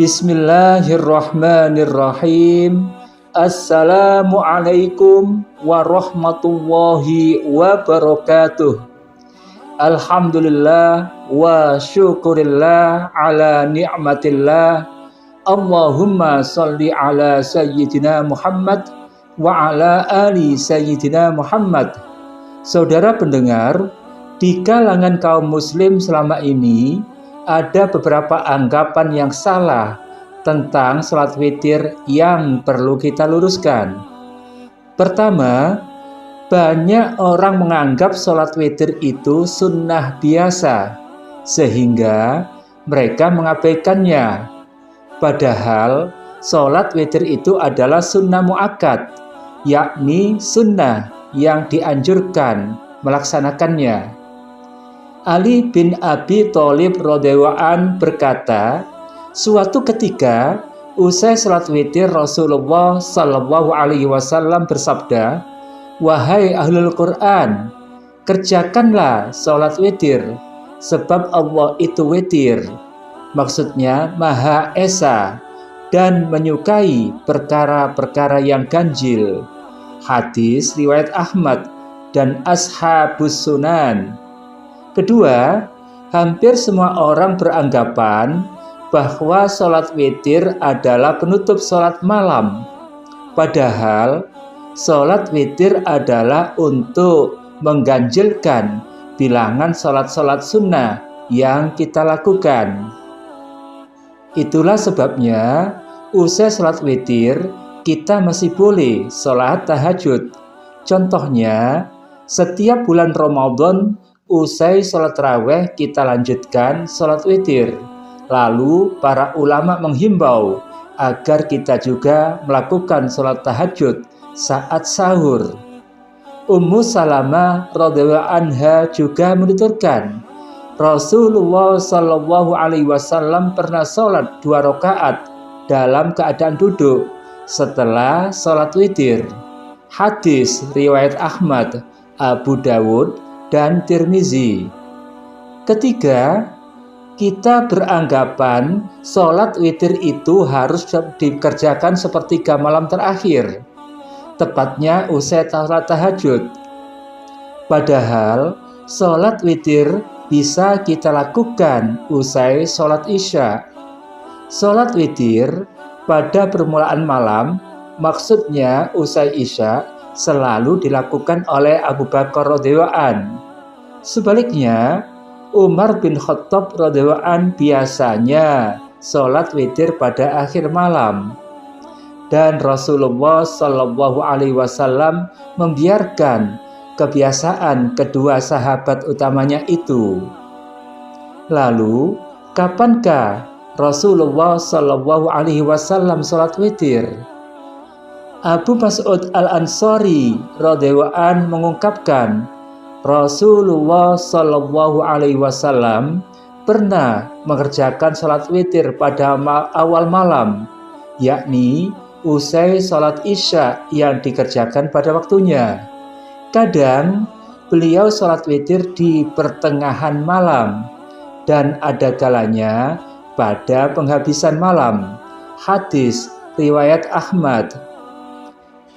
Bismillahirrahmanirrahim. Assalamualaikum warahmatullahi wabarakatuh. Alhamdulillah wa syukurillah ala ni'matillah. Allahumma salli ala sayyidina Muhammad wa ala ali sayyidina Muhammad. Saudara pendengar, di kalangan kaum muslim selama ini ada beberapa anggapan yang salah tentang salat witir yang perlu kita luruskan. Pertama, banyak orang menganggap salat witir itu sunnah biasa, sehingga mereka mengabaikannya. Padahal salat witir itu adalah sunnah muakkad, yakni sunnah yang dianjurkan melaksanakannya. Ali bin Abi Thalib radhiyallahu anhu berkata, suatu ketika usai salat witir Rasulullah sallallahu alaihi wasallam bersabda, "Wahai ahlul Quran, kerjakanlah salat witir, sebab Allah itu witir." Maksudnya Maha Esa dan menyukai perkara-perkara yang ganjil. Hadis riwayat Ahmad dan Ashabus Sunan. Kedua, hampir semua orang beranggapan bahwa salat witir adalah penutup salat malam. Padahal salat witir adalah untuk mengganjilkan bilangan salat-salat sunnah yang kita lakukan. Itulah sebabnya usai salat witir kita masih boleh salat tahajud. Contohnya, setiap bulan Ramadan usai salat tarawih kita lanjutkan salat witir. Lalu para ulama menghimbau agar kita juga melakukan salat tahajud saat sahur. Ummu Salamah radhiyallahu anha juga menuturkan, Rasulullah sallallahu alaihi wasallam pernah salat 2 rakaat dalam keadaan duduk setelah salat witir. Hadis riwayat Ahmad, Abu Dawud dan Tirmizi. Ketiga, kita beranggapan salat witir itu harus dikerjakan sepertiga malam terakhir, tepatnya usai salat tahajud. Padahal salat witir bisa kita lakukan usai salat isya. Salat witir pada permulaan malam, maksudnya usai isya, selalu dilakukan oleh Abu Bakar radhiyallahu anhu. Sebaliknya, Umar bin Khattab radhiyallahu anhu biasanya salat witir pada akhir malam. Dan Rasulullah sallallahu alaihi wasallam membiarkan kebiasaan kedua sahabat utamanya itu. Lalu, kapankah Rasulullah sallallahu alaihi wasallam salat witir? Abu Mas'ud Al-Ansari radhiyallahu anhu mengungkapkan, Rasulullah sallallahu alaihi wasallam pernah mengerjakan salat witir pada awal malam, yakni usai salat isya yang dikerjakan pada waktunya. Kadang beliau salat witir di pertengahan malam dan ada kalanya pada penghabisan malam. Hadis riwayat Ahmad.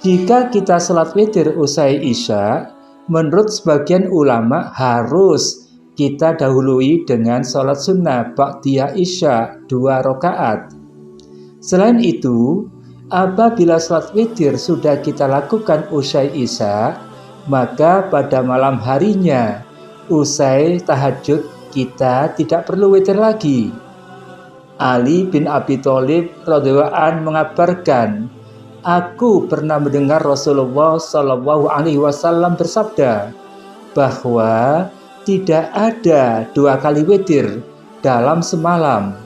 Jika kita salat witir usai isya, menurut sebagian ulama harus kita dahului dengan salat sunnah ba'diyah isya 2 rakaat. Selain itu, apabila salat witir sudah kita lakukan usai isya, maka pada malam harinya usai tahajud kita tidak perlu witir lagi. Ali bin Abi Thalib radhiyallahu anhu mengabarkan, aku pernah mendengar Rasulullah sallallahu alaihi wasallam bersabda bahwa tidak ada 2 kali witir dalam semalam.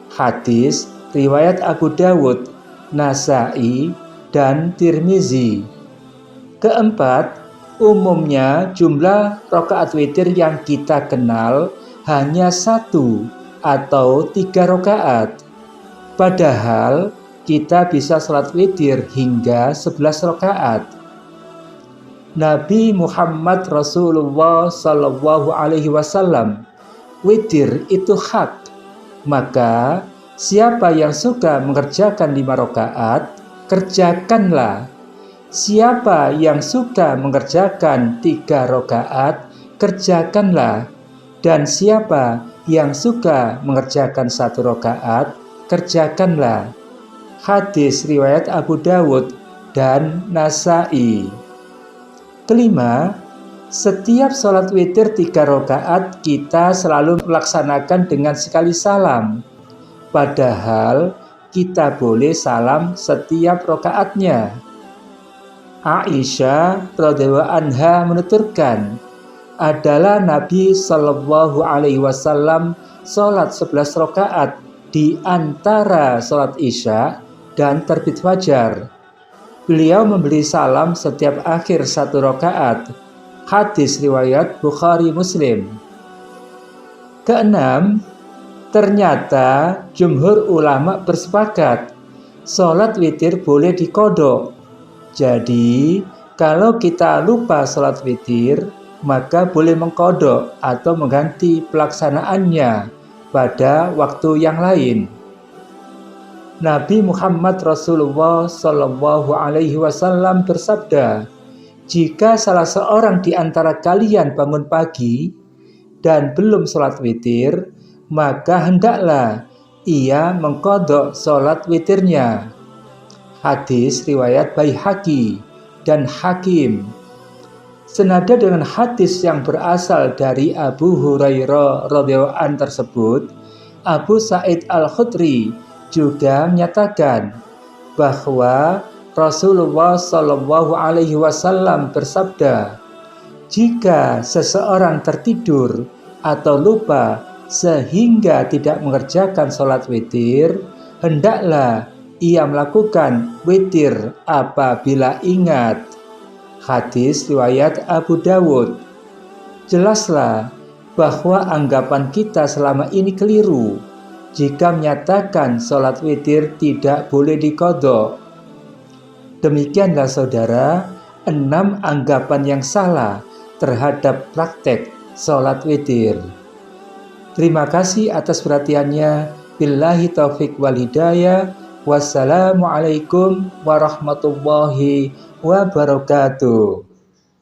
Hadis riwayat Abu Dawud, Nasai dan Tirmizi. Keempat, umumnya jumlah rakaat witir yang kita kenal hanya 1 atau 3 rakaat. Padahal kita bisa salat witir hingga 11 rakaat. Nabi Muhammad Rasulullah sallallahu alaihi wasallam, witir itu hak, maka Siapa yang suka mengerjakan 5 rakaat, kerjakanlah. Siapa yang suka mengerjakan 3 rakaat, kerjakanlah. Dan siapa yang suka mengerjakan 1 rakaat, kerjakanlah. Hadis riwayat Abu Dawud dan Nasai. Kelima, setiap sholat witir 3 rakaat kita selalu melaksanakan dengan sekali salam. Padahal kita boleh salam setiap rakaatnya. Aisyah radhiyallahu anha menuturkan, adalah Nabi Shallallahu Alaihi Wasallam sholat 11 rakaat di antara sholat Isya dan terbit fajar. Beliau memberi salam setiap akhir 1 rakaat. Hadis riwayat Bukhari Muslim. Keenam, ternyata jumhur ulama bersepakat sholat witir boleh diqodho. Jadi kalau kita lupa sholat witir, maka boleh mengqodho atau mengganti pelaksanaannya pada waktu yang lain. Nabi Muhammad Rasulullah Shallallahu Alaihi Wasallam bersabda, jika salah seorang di antara kalian bangun pagi dan belum sholat witir, maka hendaklah ia mengqodho sholat witirnya. Hadis riwayat Baihaqi dan Hakim. Senada dengan hadis yang berasal dari Abu Hurairah radhiyallahu anhu tersebut, Abu Sa'id Al-Khudri juga menyatakan bahwa Rasulullah Shallallahu Alaihi Wasallam bersabda, jika seseorang tertidur atau lupa sehingga tidak mengerjakan sholat witir, hendaklah ia melakukan witir apabila ingat. Hadis riwayat Abu Dawud. Jelaslah bahwa anggapan kita selama ini keliru jika menyatakan sholat witir tidak boleh diqodho. Demikianlah saudara, 6 anggapan yang salah terhadap praktek sholat witir. Terima kasih atas perhatiannya. Billahi taufik wal hidayah. Wassalamualaikum warahmatullahi wabarakatuh.